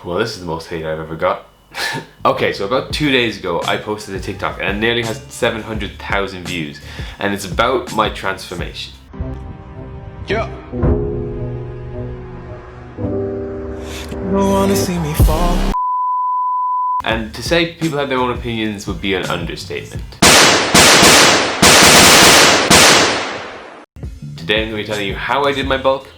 Well, this is the most hate I've ever got. Okay, so about 2 days ago I posted a TikTok and it nearly has 700,000 views, and it's about my transformation. Yeah. Don't wanna see me fall. And to say people have their own opinions would be an understatement. Today I'm going to be telling you how I did my bulk,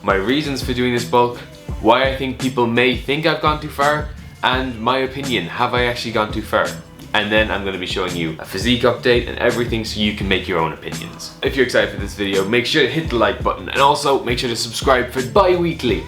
my reasons for doing this bulk, why I think people may think I've gone too far, and my opinion, have I actually gone too far? And then I'm going to be showing you a physique update and everything so you can make your own opinions. If you're excited for this video, make sure to hit the like button and also make sure to subscribe for bi-weekly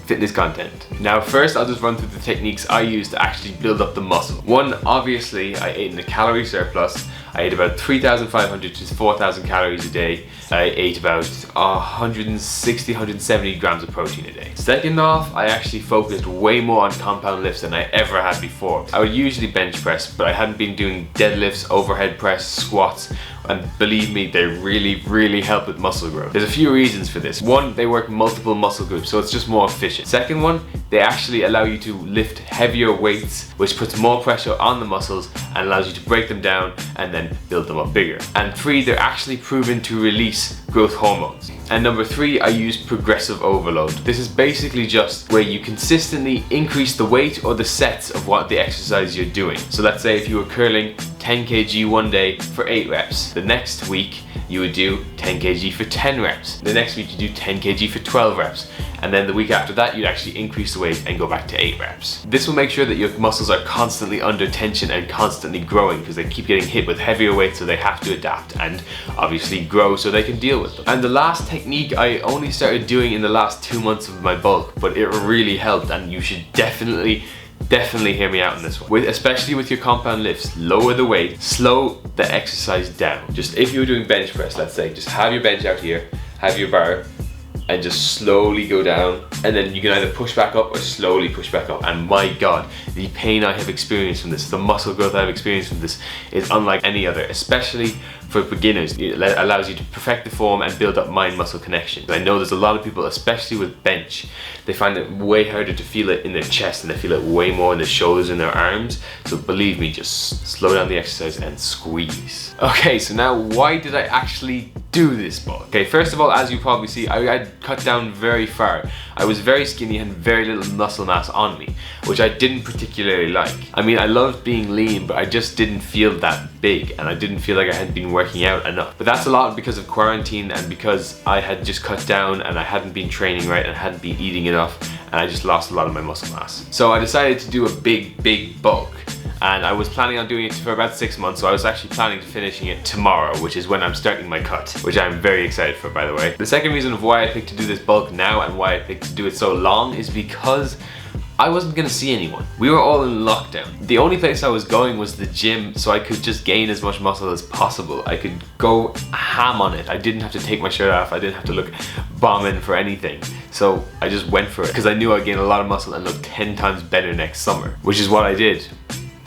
fitness content. Now first I'll just run through the techniques I use to actually build up the muscle. One, obviously I ate in a calorie surplus. I ate about 3,500 to 4,000 calories a day. I ate about 160, 170 grams of protein a day. Second off, I actually focused way more on compound lifts than I ever had before. I would usually bench press, but I hadn't been doing deadlifts, overhead press, squats, and believe me, they really help with muscle growth. There's a few reasons for this. One, they work multiple muscle groups, so it's just more efficient. Second one, they actually allow you to lift heavier weights, which puts more pressure on the muscles and allows you to break them down and then build them up bigger. And three, they're actually proven to release growth hormones. And number three, I use progressive overload. This is basically just where you consistently increase the weight or the sets of what the exercise you're doing. So let's say if you were curling 10 kg one day for 8 reps, the next week you would do 10 kg for 10 reps. The next week you do 10 kg for 12 reps. And then the week after that, you'd actually increase the weight and go back to 8 reps. This will make sure that your muscles are constantly under tension and constantly growing because they keep getting hit with heavier weights, so they have to adapt and obviously grow so they can deal with them. And the last technique I only started doing in the last 2 months of my bulk, but it really helped, and you should definitely hear me out on this one. Especially with your compound lifts, lower the weight, slow the exercise down. Just if you were doing bench press, let's say, just have your bench out here, have your bar, and just slowly go down, and then you can either push back up or slowly push back up. And my god, the pain I have experienced from this, the muscle growth I've experienced from this is unlike any other, especially for beginners. It allows you to perfect the form and build up mind-muscle connection. I know there's a lot of people, especially with bench, they find it way harder to feel it in their chest and they feel it way more in their shoulders and their arms. So believe me, just slow down the exercise and squeeze. Okay, so now why did I actually do this bulk? Okay, first of all, as you probably see, I had cut down very far. I was very skinny and had very little muscle mass on me, which I didn't particularly like. I mean, I loved being lean, but I just didn't feel that big and I didn't feel like I had been working out enough. But that's a lot because of quarantine and because I had just cut down and I hadn't been training right and hadn't been eating enough, and I just lost a lot of my muscle mass. So I decided to do a big bulk. And I was planning on doing it for about 6 months, so I was actually planning to finishing it tomorrow, which is when I'm starting my cut, which I'm very excited for, by the way. The second reason of why I picked to do this bulk now and why I picked to do it so long is because I wasn't gonna see anyone. We were all in lockdown. The only place I was going was the gym, so I could just gain as much muscle as possible. I could go ham on it. I didn't have to take my shirt off. I didn't have to look bombing for anything. So I just went for it because I knew I'd gain a lot of muscle and look 10 times better next summer, which is what I did.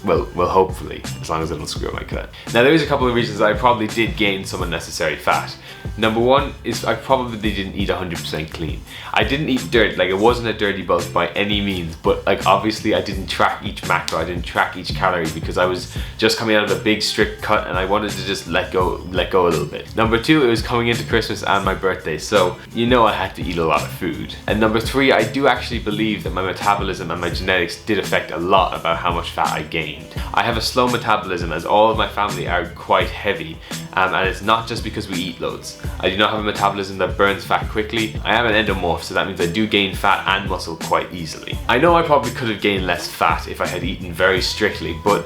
Well, hopefully, as long as I don't screw up my cut. Now there is a couple of reasons I probably did gain some unnecessary fat. Number one is I probably didn't eat 100% clean. I didn't eat dirt, like it wasn't a dirty bulk by any means, but like obviously I didn't track each macro, I didn't track each calorie because I was just coming out of a big strict cut and I wanted to just let go a little bit. Number two, it was coming into Christmas and my birthday, so you know I had to eat a lot of food. And number three, I do actually believe that my metabolism and my genetics did affect a lot about how much fat I gained. I have a slow metabolism as all of my family are quite heavy, and it's not just because we eat loads. I do not have a metabolism that burns fat quickly. I am an endomorph, so that means I do gain fat and muscle quite easily. I know I probably could have gained less fat if I had eaten very strictly, but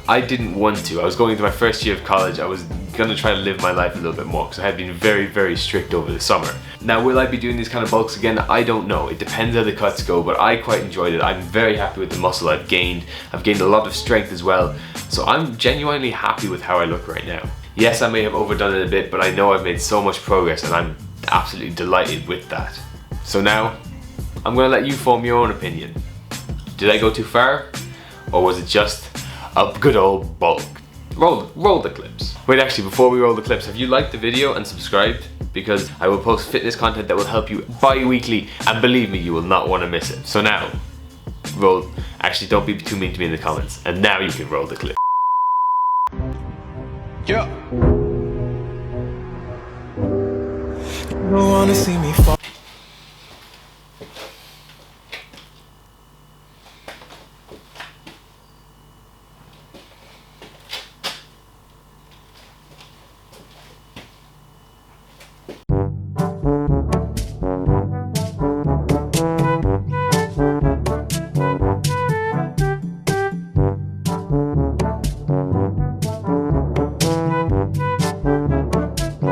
I didn't want to. I was going into my first year of college. I was gonna try to live my life a little bit more because I had been very strict over the summer. Now, will I be doing these kind of bulks again? I don't know. It depends how the cuts go, but I quite enjoyed it. I'm very happy with the muscle I've gained. I've gained a lot of strength as well. So I'm genuinely happy with how I look right now. Yes, I may have overdone it a bit, but I know I've made so much progress and I'm absolutely delighted with that. So now, I'm gonna let you form your own opinion. Did I go too far? Or was it just a good old bulk? Roll the clips. Wait, actually, before we roll the clips, have you liked the video and subscribed? Because I will post fitness content that will help you bi-weekly, and believe me, you will not want to miss it. So now, roll. Actually, don't be too mean to me in the comments. And now you can roll the clip. Yeah. You don't wanna see me fall.